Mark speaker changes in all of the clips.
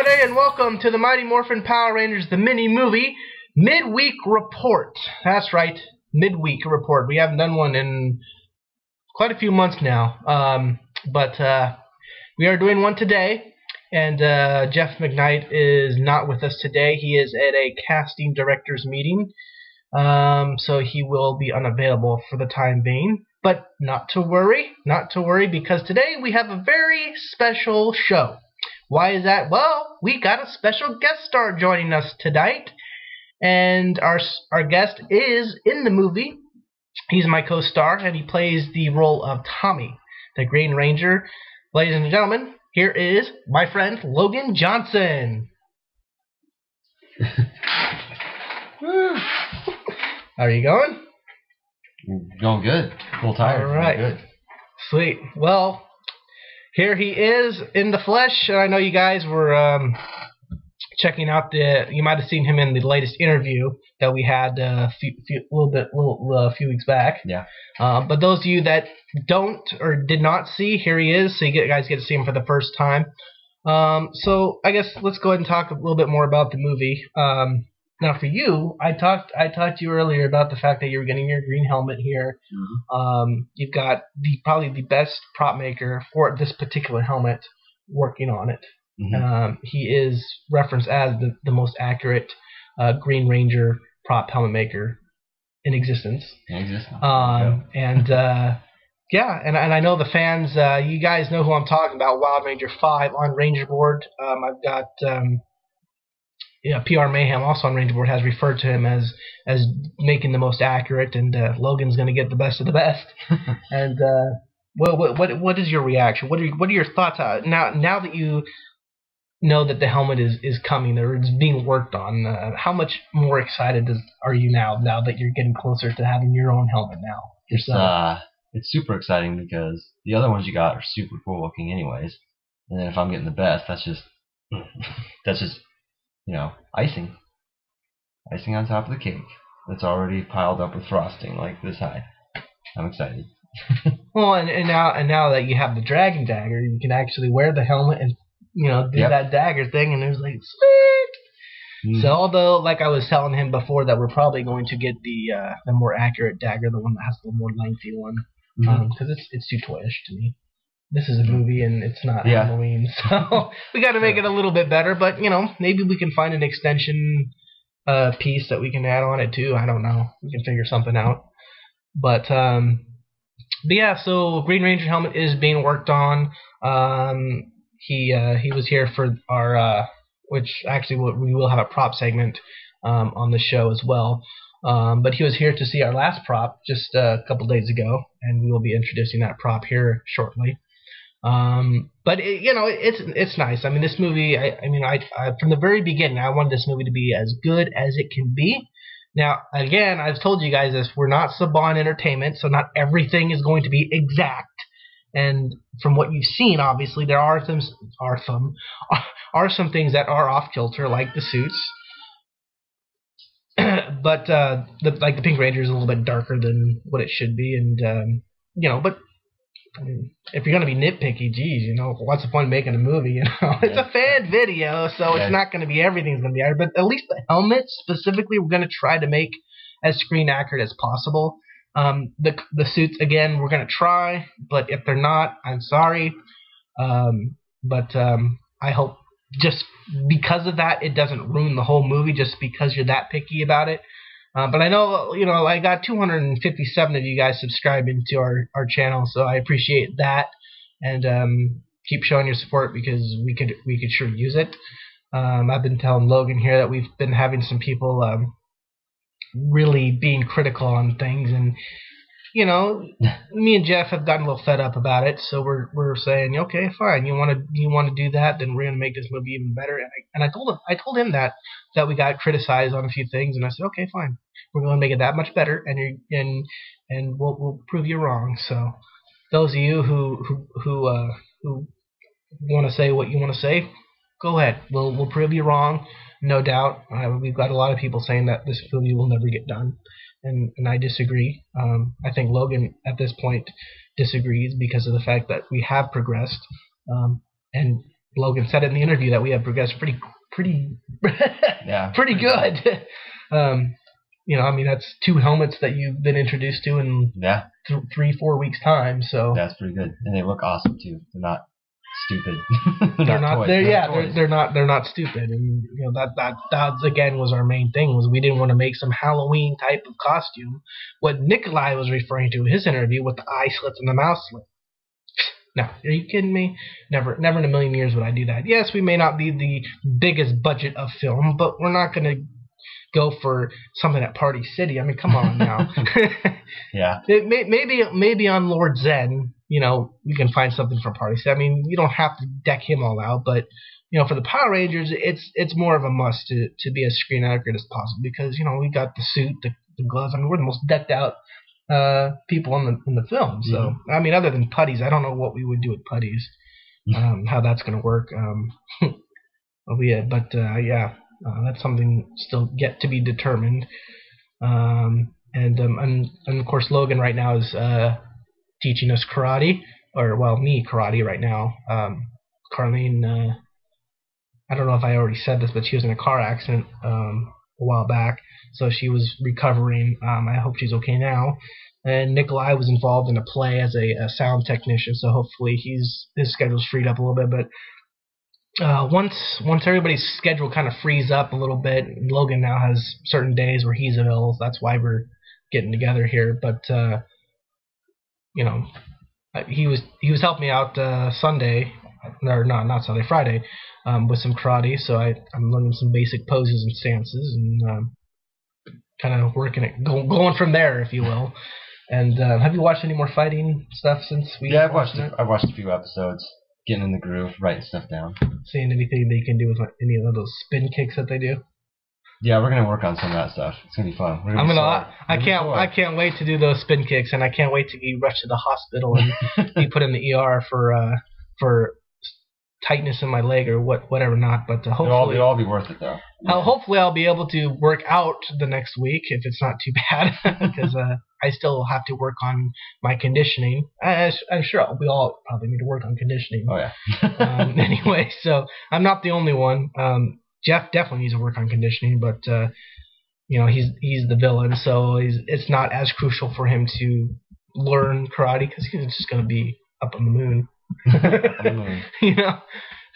Speaker 1: everybody, and welcome to the Mighty Morphin Power Rangers the Mini Movie Midweek Report. That's right, Midweek Report. We haven't done one in quite a few months now, but we are doing one today, and Jeff McKnight is not with us today. He is at a casting directors meeting, so he will be unavailable for the time being. But not to worry, because today we have a very special show. Why is that? Well, we got a special guest star joining us tonight, and our guest is in the movie. He's my co-star, and he plays the role of Tommy, the Green Ranger. Ladies and gentlemen, here is my friend Logan Johnson. How are you going?
Speaker 2: Going good. A little tired.
Speaker 1: All right.
Speaker 2: Good.
Speaker 1: Sweet. Well, here he is in the flesh. I know you guys were checking out you might have seen him in the latest interview that we had a few weeks back.
Speaker 2: Yeah.
Speaker 1: But those of you that don't or did not see, here he is. So you guys get to see him for the first time. So I guess let's go ahead and talk a little bit more about the movie. Now for you, I talked to you earlier about the fact that you were getting your green helmet here. Mm-hmm. You've got probably the best prop maker for this particular helmet working on it. Mm-hmm. He is referenced as the most accurate Green Ranger prop helmet maker in existence.
Speaker 2: Yeah,
Speaker 1: and I know the fans. You guys know who I'm talking about. Wild Ranger 5 on Ranger Board. I've got. PR Mayhem, also on Ranger Board, has referred to him as making the most accurate, and Logan's going to get the best of the best. And well, what is your reaction? What are your thoughts now that you know that the helmet is coming or it's being worked on? How much more excited are you now that you're getting closer to having your own helmet now yourself?
Speaker 2: It's super exciting because the other ones you got are super cool looking, anyways. And then if I'm getting the best, that's just icing on top of the cake that's already piled up with frosting like this high. I'm excited.
Speaker 1: Well, and now that you have the Dragon Dagger, you can actually wear the helmet and do that dagger thing, and it was like sweet. Mm-hmm. So although, like I was telling him before, that we're probably going to get the more accurate dagger, the one that has the more lengthy one, because it's too toyish to me. This is a movie and it's not Halloween, so we got to make it a little bit better. But maybe we can find an extension piece that we can add on it too. I don't know. We can figure something out. But yeah. So Green Ranger helmet is being worked on. He was here for our which actually we will have a prop segment on the show as well. But he was here to see our last prop just a couple days ago, and we will be introducing that prop here shortly. But it's nice. I mean, this movie. I from the very beginning, I wanted this movie to be as good as it can be. Now, again, I've told you guys this. We're not Saban Entertainment, so not everything is going to be exact. And from what you've seen, obviously, there are some things that are off kilter, like the suits. But the Pink Ranger is a little bit darker than what it should be, and but. I mean, if you're going to be nitpicky, geez, what's the point of making a movie? It's a fan video, so it's not going to be everything's going to be accurate. But at least the helmet specifically, we're going to try to make as screen accurate as possible. The suits, again, we're going to try, but if they're not, I'm sorry. But I hope just because of that, it doesn't ruin the whole movie just because you're that picky about it. But I know, I got 257 of you guys subscribing to our channel, so I appreciate that, and keep showing your support because we could sure use it. I've been telling Logan here that we've been having some people really being critical on things, and me and Jeff have gotten a little fed up about it, so we're saying, okay, fine, you want to do that, then we're gonna make this movie even better. And I told him that we got criticized on a few things, and I said, okay, fine, we're gonna make it that much better, and we'll prove you wrong. So those of you who want to say what you want to say, go ahead. We'll prove you wrong, no doubt. We've got a lot of people saying that this movie will never get done. And I disagree. I think Logan at this point disagrees because of the fact that we have progressed. And Logan said in the interview that we have progressed pretty
Speaker 2: Yeah,
Speaker 1: pretty good. I mean, that's 2 helmets that you've been introduced to in 3-4 weeks time. So
Speaker 2: that's pretty good, and they look awesome too. They're not stupid.
Speaker 1: They're not stupid, and that again was our main thing, was we didn't want to make some Halloween type of costume. What Nikolai was referring to in his interview with the eye slits and the mouth slit. No, are you kidding me? Never in a million years would I do that. Yes, we may not be the biggest budget of film, but we're not going to go for something at Party City. I mean, come on now.
Speaker 2: Yeah.
Speaker 1: Maybe on Lord Zen, we can find something for Party City. I mean, you don't have to deck him all out, but for the Power Rangers, it's more of a must to be as screen accurate as possible, because we got the suit, the gloves. I mean, we're the most decked out people in the film. So I mean, other than putties, I don't know what we would do with putties. How that's going to work. That's something still yet to be determined. And of course, Logan right now is teaching us karate, me karate right now. Carlene, I don't know if I already said this, but she was in a car accident a while back, so she was recovering. I hope she's okay now. And Nikolai was involved in a play as a sound technician, so hopefully his schedule's freed up a little bit. But once everybody's schedule kind of frees up a little bit, Logan now has certain days where he's available. So that's why we're getting together here. But he was helping me out Sunday, or not Sunday, Friday, with some karate. So I'm learning some basic poses and stances, and kind of working it, going from there, if you will. And have you watched any more fighting stuff since we?
Speaker 2: Yeah, I've watched a few episodes. Getting in the groove, writing stuff down.
Speaker 1: Seeing anything that you can do with any of those spin kicks that they do?
Speaker 2: Yeah, we're gonna work on some of that stuff. It's gonna be fun.
Speaker 1: I can't wait to do those spin kicks, and I can't wait to be rushed to the hospital and be put in the ER for tightness in my leg or whatever not. But hopefully
Speaker 2: it'll all be worth it though.
Speaker 1: Hopefully I'll be able to work out the next week if it's not too bad, because I still have to work on my conditioning. I'm sure we all probably need to work on conditioning.
Speaker 2: Oh yeah.
Speaker 1: Anyway, so I'm not the only one. Jeff definitely needs to work on conditioning, but he's the villain, so it's not as crucial for him to learn karate, because he's just going to be up on the moon.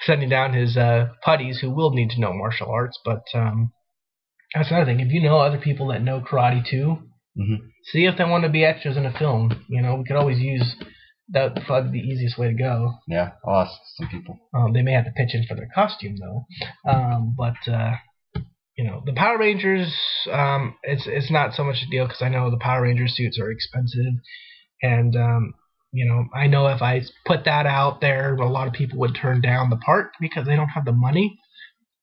Speaker 1: Sending down his putties who will need to know martial arts. But that's another thing. If you know other people that know karate too, see if they want to be extras in a film. We could always use that. Probably the easiest way to go.
Speaker 2: Yeah, I'll ask some people.
Speaker 1: They may have to pitch in for their costume though. But the Power Rangers, it's not so much a deal, because I know the Power Ranger suits are expensive, and I know if I put that out there, a lot of people would turn down the part because they don't have the money.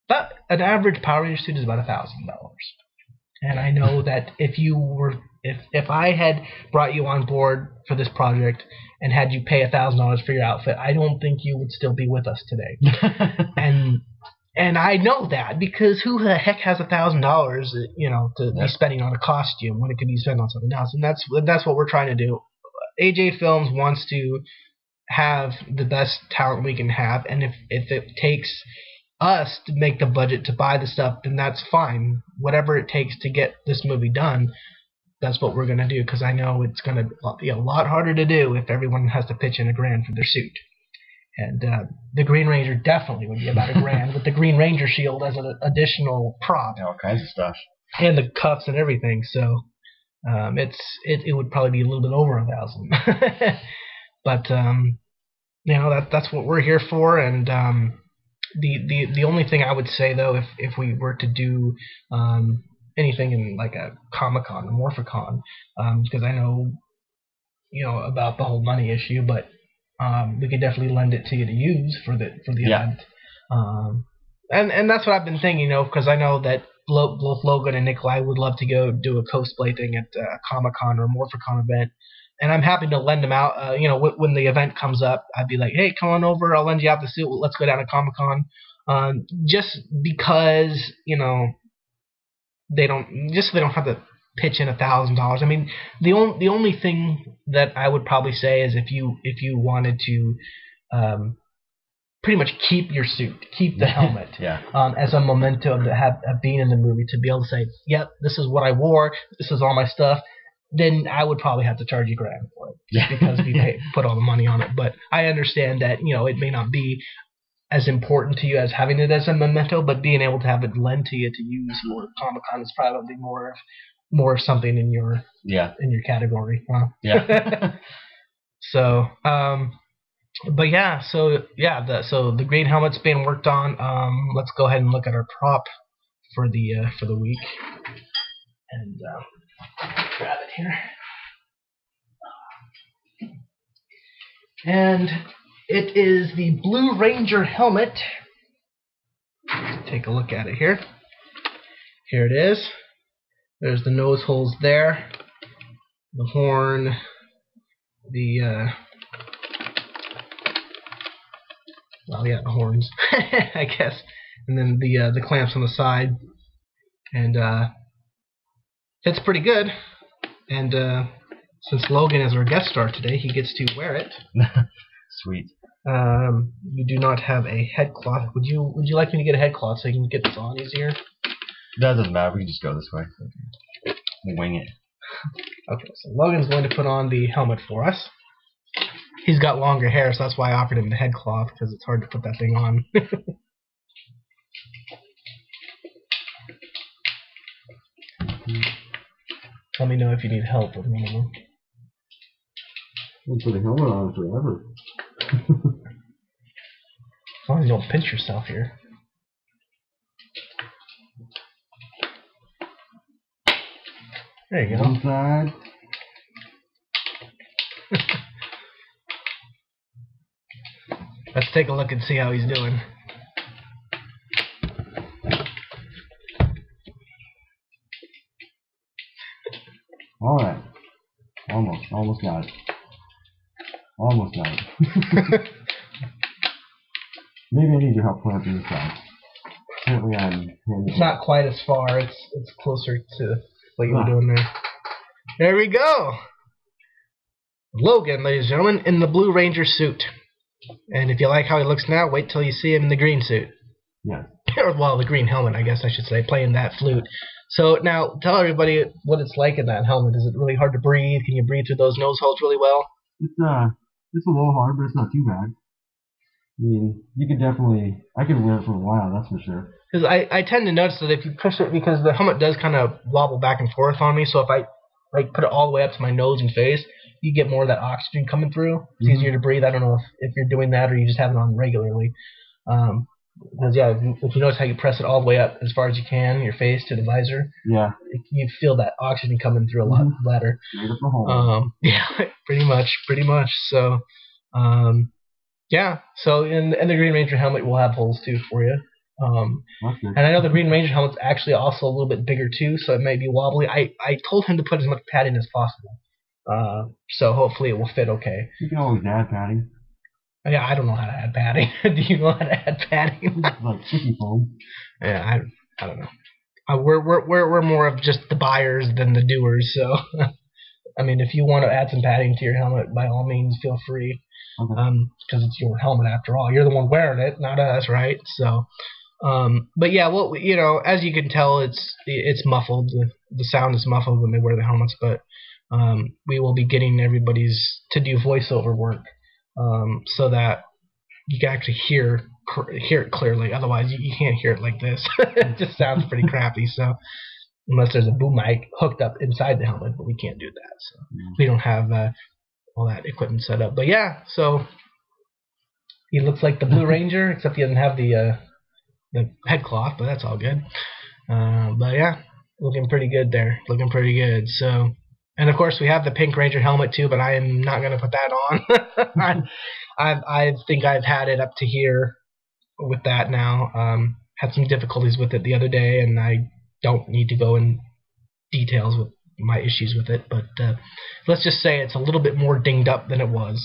Speaker 1: But an average Power Ranger suit is about $1,000. And I know that if I had brought you on board for this project and had you pay $1,000 for your outfit, I don't think you would still be with us today. And I know that, because who the heck has $1,000, to be spending on a costume when it could be spent on something else? And that's what we're trying to do. AJ Films wants to have the best talent we can have, and if it takes us to make the budget to buy the stuff, then that's fine. Whatever it takes to get this movie done, that's what we're going to do, because I know it's going to be a lot harder to do if everyone has to pitch in $1,000 for their suit. And the Green Ranger definitely would be about $1,000 with the Green Ranger shield as an additional prop.
Speaker 2: Yeah, all kinds of stuff.
Speaker 1: And the cuffs and everything, so... it would probably be a little bit over $1,000, but that's what we're here for. And the only thing I would say though, if we were to do anything in like a Comic-Con, a Morphicon, because I know about the whole money issue, but we could definitely lend it to you to use for the event. And that's what I've been thinking, because I know that both Logan and Nikolai would love to go do a cosplay thing at a Comic-Con or a Morphicon event, and I'm happy to lend them out. When the event comes up, I'd be like, hey, come on over, I'll lend you out the suit, let's go down to Comic-Con. Just because they don't have to pitch in $1,000. I mean, the only thing that I would probably say is if you wanted to pretty much keep your suit, keep the helmet, as a memento of being in the movie, to be able to say, yep, this is what I wore, this is all my stuff. Then I would probably have to charge you $1,000 for it, just because we put all the money on it. But I understand that, you know, it may not be as important to you as having it as a memento, but being able to have it lent to you to use for Comic-Con is probably more of something in your category. Huh? Yeah. So, but yeah, so the green helmet's being worked on. Let's go ahead and look at our prop for the week, and grab it here. And it is the Blue Ranger helmet. Take a look at it here. Here it is. There's the nose holes there, the horn, the the horns, I guess, and then the clamps on the side, and it's pretty good. And since Logan is our guest star today, he gets to wear it.
Speaker 2: Sweet.
Speaker 1: You do not have a head cloth. Would you like me to get a head cloth so you can get this on easier?
Speaker 2: That doesn't matter. We can just go this way. Okay. We'll wing it.
Speaker 1: Okay, so Logan's going to put on the helmet for us. He's got longer hair, so that's why I offered him the head cloth, because it's hard to put that thing on. Let me know if you need help with one of them.
Speaker 2: I'll put a helmet on forever.
Speaker 1: As long as you don't pinch yourself here. There you go.
Speaker 2: One side.
Speaker 1: Let's take a look and see how he's doing.
Speaker 2: Alright. Almost got it. Almost got it. Maybe I need your help clamping this side. Apparently
Speaker 1: it's not quite as far. It's closer to what you were doing there. There we go. Logan, ladies and gentlemen, in the Blue Ranger suit. And if you like how he looks now, wait till you see him in the green suit.
Speaker 2: Yeah.
Speaker 1: Or, well, the green helmet, I guess I should say, playing that flute. So now, tell everybody what it's like in that helmet. Is it really hard to breathe? Can you breathe through those nose holes really well?
Speaker 2: It's a little hard, but it's not too bad. I mean, you could definitely... I could wear it for a while, that's for sure.
Speaker 1: Because I tend to notice that if you push it, because the helmet does kind of wobble back and forth on me, so if I put it all the way up to my nose and face, you get more of that oxygen coming through. It's easier to breathe. I don't know if you're doing that or you just have it on regularly. Because, yeah, if you notice how you press it all the way up as far as you can, your face to the visor, you feel that oxygen coming through a lot better. Yeah, pretty much. So, yeah. So in the Green Ranger helmet, we'll have holes too for you. And I know the Green Ranger helmet's actually also a little bit bigger too, so it may be wobbly. I told him to put as much padding as possible, so hopefully it will fit okay.
Speaker 2: You can always add padding.
Speaker 1: Yeah, I don't know how to add padding. Do you know how to add padding?
Speaker 2: Like sticky foam.
Speaker 1: Yeah, I don't know. We're more of just the buyers than the doers. So, I mean, if you want to add some padding to your helmet, by all means, feel free. Okay. Because it's your helmet after all. You're the one wearing it, not us, right? So, but yeah, well, you know, as you can tell, it's muffled. The sound is muffled when they wear the helmets. But we will be getting everybody's to do voiceover work. So that you can actually hear it clearly. Otherwise, you can't hear it like this. It just sounds pretty crappy. So, unless there's a boom mic hooked up inside the helmet, but we can't do that. So we don't have all that equipment set up. But yeah, so he looks like the Blue Ranger, except he doesn't have the head cloth. But that's all good. But yeah, looking pretty good there. Looking pretty good. So. And of course we have the Pink Ranger helmet too, but I am not going to put that on. I think I've had it up to here with that now. Had some difficulties with it the other day, and I don't need to go in details with my issues with it. But let's just say it's a little bit more dinged up than it was.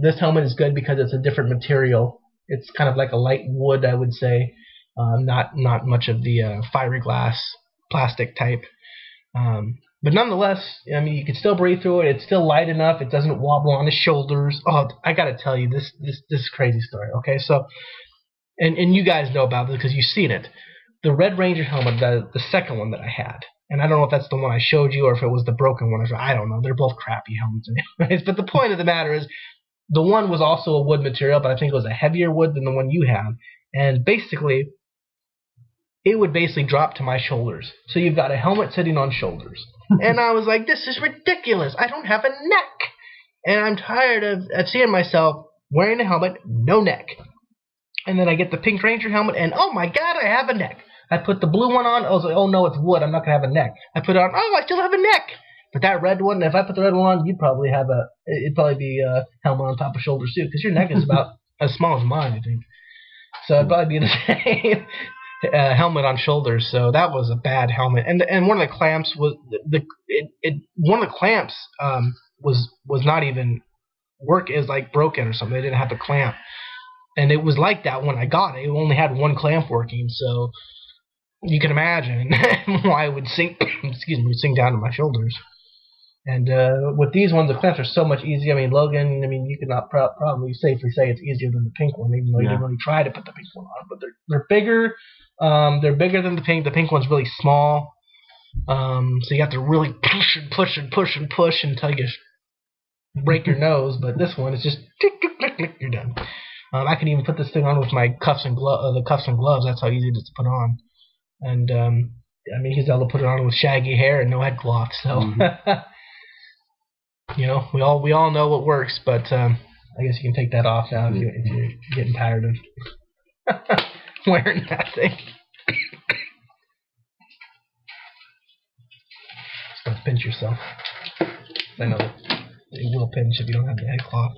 Speaker 1: This helmet is good because it's a different material. It's kind of like a light wood, I would say. Not much of the fiberglass plastic type. But nonetheless, I mean, you can still breathe through it. It's still light enough. It doesn't wobble on the shoulders. Oh, I got to tell you, this is a crazy story. Okay, so, and you guys know about this because you've seen it. The Red Ranger helmet, the second one that I had, and I don't know if that's the one I showed you or if it was the broken one. I don't know. They're both crappy helmets anyways. But the point of the matter is, the one was also a wood material, but I think it was a heavier wood than the one you have. And basically, it would basically drop to my shoulders. So you've got a helmet sitting on shoulders. And I was like, this is ridiculous. I don't have a neck. And I'm tired of seeing myself wearing a helmet, no neck. And then I get the Pink Ranger helmet, and oh my God, I have a neck. I put the blue one on. I was like, oh no, it's wood. I'm not going to have a neck. I put it on. Oh, I still have a neck. But that red one, if I put the red one on, it'd probably be a helmet on top of shoulders too, because your neck is about as small as mine, I think. So it'd probably be the same helmet on shoulders. So that was a bad helmet. And one of the clamps was was not even work. It was like broken or something. They didn't have the clamp, and it was like that when I got it. It only had one clamp working, so you can imagine why it would sink. Sink down to my shoulders. And with these ones, the clamps are so much easier. I mean, Logan, you could not probably safely say it's easier than the pink one, even though you didn't really try to put the pink one on. But they're bigger. They're bigger than the pink. The pink one's really small. So you have to really push and push and push and push until you break your nose. But this one is just click, click, click, click, you're done. I can even put this thing on with my cuffs and gloves. That's how easy it is to put on. And he's able to put it on with shaggy hair and no headcloth. So. We all know what works, but I guess you can take that off now if you're getting tired of wearing that thing. Just don't pinch yourself. I know that you will pinch if you don't have the head cloth.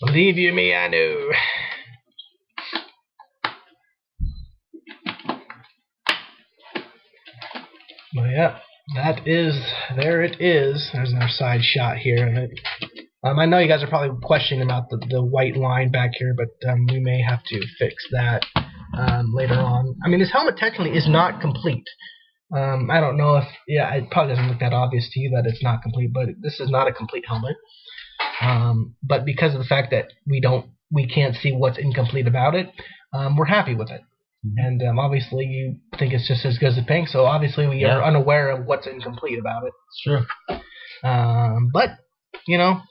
Speaker 1: Believe you me, I know. Well, yeah. There it is. There's another side shot here of it. I know you guys are probably questioning about the white line back here, but we may have to fix that later on. I mean, this helmet technically is not complete. I don't know if, it probably doesn't look that obvious to you that it's not complete, but this is not a complete helmet. But because of the fact that we can't see what's incomplete about it, we're happy with it. And obviously you think it's just as good as the pink, so obviously we are unaware of what's incomplete about it.
Speaker 2: Sure.
Speaker 1: But,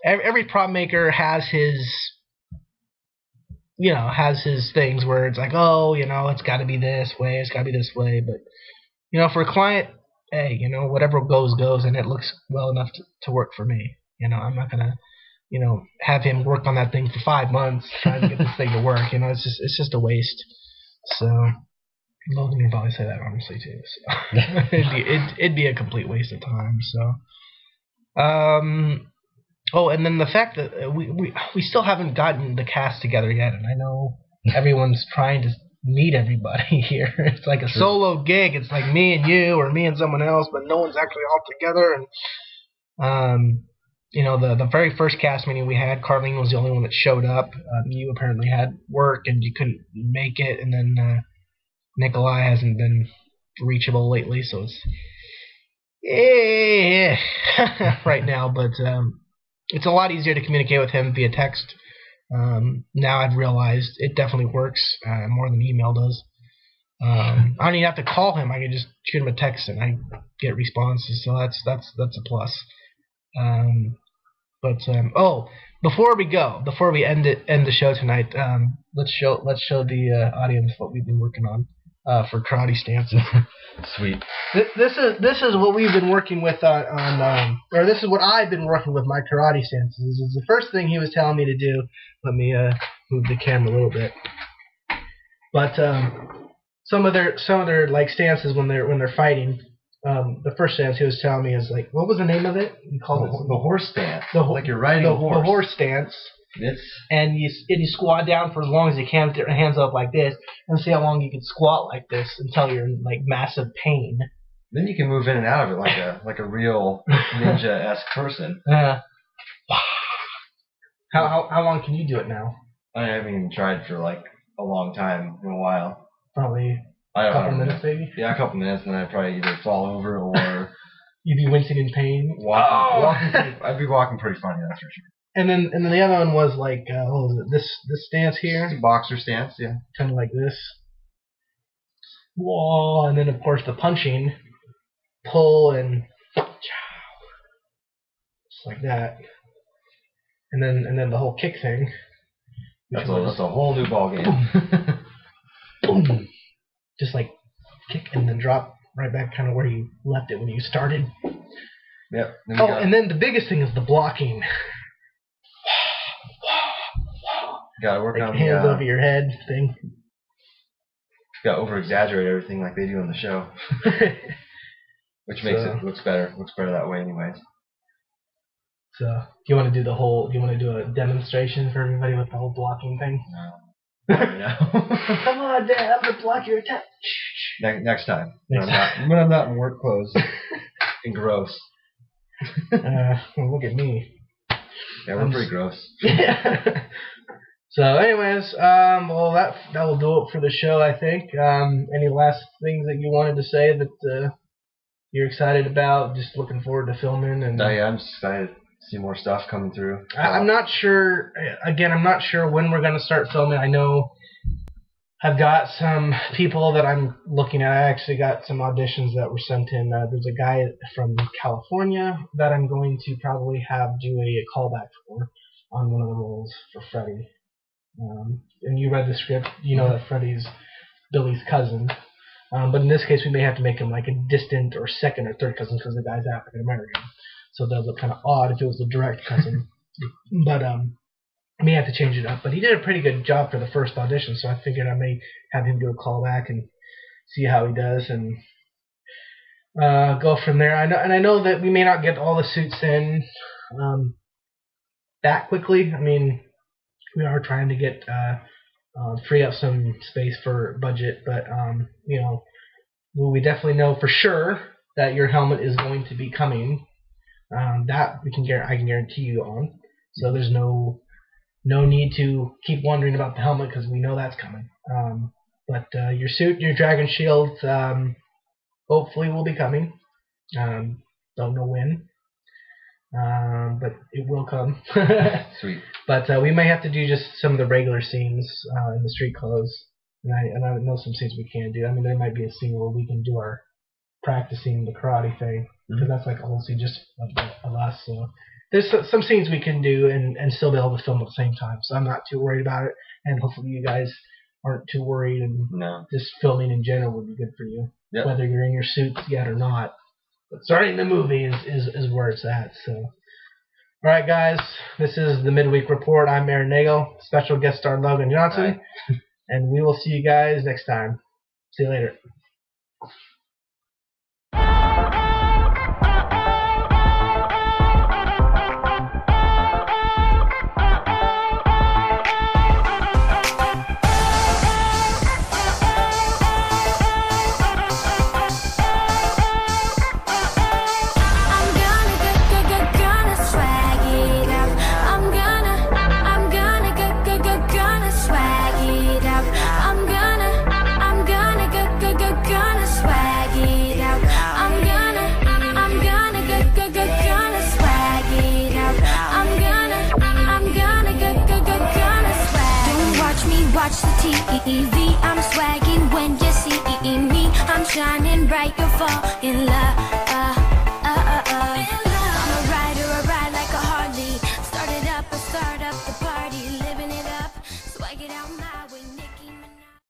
Speaker 1: every prop maker has his things where it's like, oh, it's got to be this way, it's got to be this way. But, for a client, hey, whatever goes, and it looks well enough to work for me. I'm not going to, have him work on that thing for 5 months trying to get this thing to work. It's just a waste. So, Logan would probably say that honestly too. So. it'd be a complete waste of time. So, and then the fact that we still haven't gotten the cast together yet, and I know everyone's trying to meet everybody here. It's like a solo gig. It's like me and you, or me and someone else, but no one's actually all together. And the very first cast meeting we had, Carlene was the only one that showed up. You apparently had work and you couldn't make it, and then Nikolai hasn't been reachable lately, so it's right now. But it's a lot easier to communicate with him via text. Now I've realized it definitely works more than email does. I don't even have to call him. I can just shoot him a text and I get responses. So that's a plus. Before we end the show tonight, let's show the audience what we've been working on for karate stances.
Speaker 2: Sweet.
Speaker 1: This is what we've been working with or this is what I've been working with my karate stances. This is the first thing he was telling me to do. Let me move the camera a little bit. But some of their like stances when they're fighting. The first stance he was telling me is like, what was the name of it? He called it
Speaker 2: the horse stance.
Speaker 1: Like you're riding a horse. The horse stance. And you squat down for as long as you can with your hands up like this, and see how long you can squat like this until you're in like massive pain.
Speaker 2: Then you can move in and out of it like a real ninja-esque person.
Speaker 1: How long can you do it now?
Speaker 2: I haven't even tried for like a long time in a while.
Speaker 1: Probably
Speaker 2: I don't
Speaker 1: couple
Speaker 2: know.
Speaker 1: minutes maybe.
Speaker 2: Yeah, a couple minutes, and then I'd probably either fall over or
Speaker 1: You'd be wincing in pain.
Speaker 2: I'd be walking pretty funny, that's for sure.
Speaker 1: And then the other one was like, what was it? This stance here,
Speaker 2: Just a boxer stance, yeah.
Speaker 1: kind of like this. Whoa! And then of course the punching, pull and just like that. And then the whole kick thing.
Speaker 2: That's a whole new ball game.
Speaker 1: Boom. Just like kick and then drop right back kind of where you left it when you started.
Speaker 2: Yep.
Speaker 1: And then the biggest thing is the blocking.
Speaker 2: Gotta work on
Speaker 1: hands over your head thing.
Speaker 2: Gotta over exaggerate everything like they do on the show. Which makes it looks better. Looks better that way anyways.
Speaker 1: So do you want to do a demonstration for everybody with the whole blocking thing?
Speaker 2: No.
Speaker 1: Come on, Dad, I'm gonna block your attack.
Speaker 2: Next time. When I'm not in work clothes and gross.
Speaker 1: Well, look at me.
Speaker 2: Yeah, we're pretty gross.
Speaker 1: Yeah. So, anyways, well, that will do it for the show, I think. Any last things that you wanted to say that you're excited about? Just looking forward to filming and.
Speaker 2: Yeah, I'm just excited to see more stuff coming through.
Speaker 1: I'm not sure. Again, I'm not sure when we're going to start filming. I know I've got some people that I'm looking at. I actually got some auditions that were sent in. There's a guy from California that I'm going to probably have do a callback for on one of the roles for Freddy. And you read the script, you know that Freddy's Billy's cousin. But in this case, we may have to make him like a distant or second or third cousin because the guy's African American. So that would look kind of odd if it was the direct cousin. But I may have to change it up. But he did a pretty good job for the first audition, so I figured I may have him do a callback and see how he does and go from there. I know that we may not get all the suits in that quickly. I mean, we are trying to get free up some space for budget, but you know, we definitely know for sure that your helmet is going to be coming. That I can guarantee you on. So there's no need to keep wondering about the helmet because we know that's coming. But your suit, your dragon shield, hopefully will be coming. Don't know when. But it will come.
Speaker 2: Sweet.
Speaker 1: But we may have to do just some of the regular scenes in the street clothes. And I know some scenes we can do. I mean, there might be a scene where we can do our practicing the karate thing. Because that's like a whole scene just of us. So there's some scenes we can do and still be able to film at the same time. So I'm not too worried about it. And hopefully you guys aren't too worried. And just filming in general would be good for you. Yep. Whether you're in your suits yet or not. But starting the movie is where it's at. So, all right, guys, this is the Midweek Report. I'm Aaron Nagel, special guest star Logan Johnson, and we will see you guys next time. See you later.
Speaker 3: Watch the TV, I'm swagging when you see me. I'm shining bright, you'll fall in love.